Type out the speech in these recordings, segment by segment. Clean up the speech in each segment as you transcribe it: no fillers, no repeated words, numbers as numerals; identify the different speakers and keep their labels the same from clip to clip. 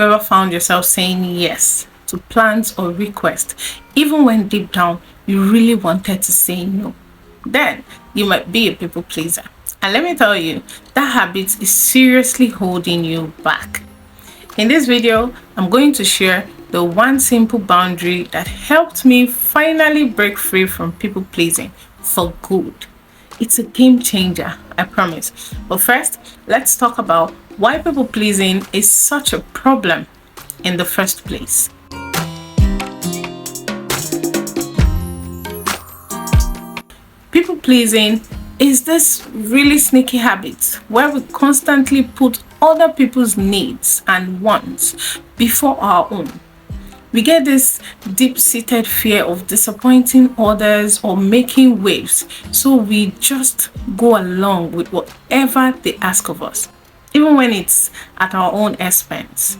Speaker 1: you've ever found yourself saying yes to plans or requests, even when deep down you really wanted to say no, then you might be a people pleaser. And let me tell you, that habit is seriously holding you back. In this video, I'm going to share the one simple boundary that helped me finally break free from people pleasing for good. It's a game changer, I promise. But first, let's talk about why people pleasing is such a problem in the first place. People pleasing is this really sneaky habit where we constantly put other people's needs and wants before our own. We get this deep-seated fear of disappointing others or making waves, so we just go along with whatever they ask of us, even when it's at our own expense.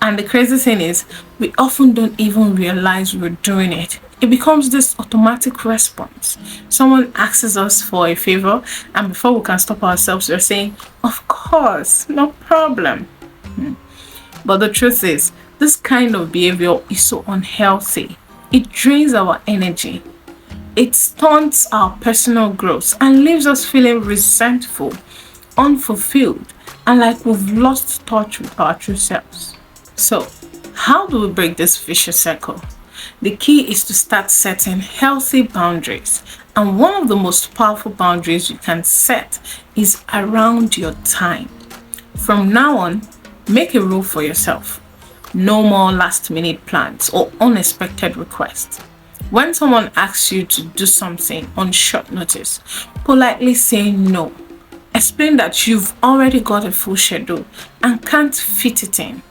Speaker 1: And the crazy thing is, we often don't even realize we're doing it. It becomes this automatic response. Someone asks us for a favor, and before we can stop ourselves, we're saying, "Of course, no problem." But the truth is, this kind of behavior is so unhealthy. It drains our energy. It stunts our personal growth and leaves us feeling resentful, unfulfilled, and like we've lost touch with our true selves. So, how do we break this vicious circle? The key is to start setting healthy boundaries. And one of the most powerful boundaries you can set is around your time. From now on, make a rule for yourself. No more last-minute plans or unexpected requests. When someone asks you to do something on short notice, politely say no. Explain that you've already got a full schedule and can't fit it in.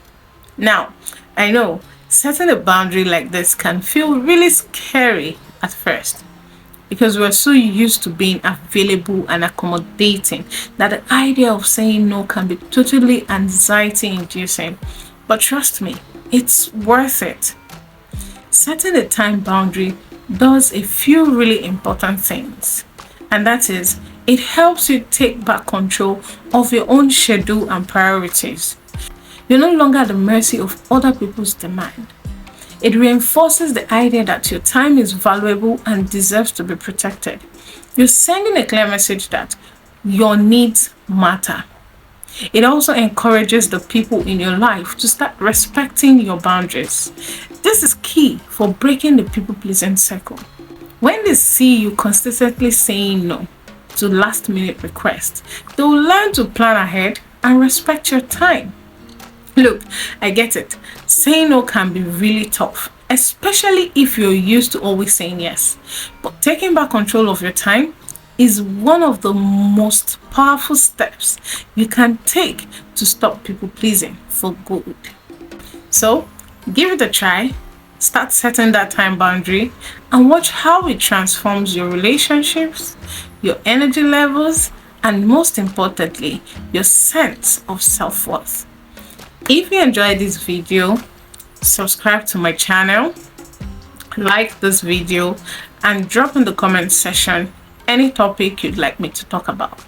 Speaker 1: Now, I know setting a boundary like this can feel really scary at first because we're so used to being available and accommodating that the idea of saying no can be totally anxiety-inducing. But trust me, it's worth it. Setting a time boundary does a few really important things, and that is, it helps you take back control of your own schedule and priorities. You're no longer at the mercy of other people's demand. It reinforces the idea that your time is valuable and deserves to be protected. You're sending a clear message that your needs matter. It also encourages the people in your life to start respecting your boundaries. This is key for breaking the people-pleasing cycle. When they see you consistently saying no to last-minute requests, they will learn to plan ahead and respect your time. Look, I get it. Saying no can be really tough, especially if you're used to always saying yes. But taking back control of your time is one of the most powerful steps you can take to stop people pleasing for good. So, give it a try. Start setting that time boundary and watch how it transforms your relationships, your energy levels, and most importantly, your sense of self-worth. If you enjoyed this video, subscribe to my channel, like this video, and drop in the comment section any topic you'd like me to talk about.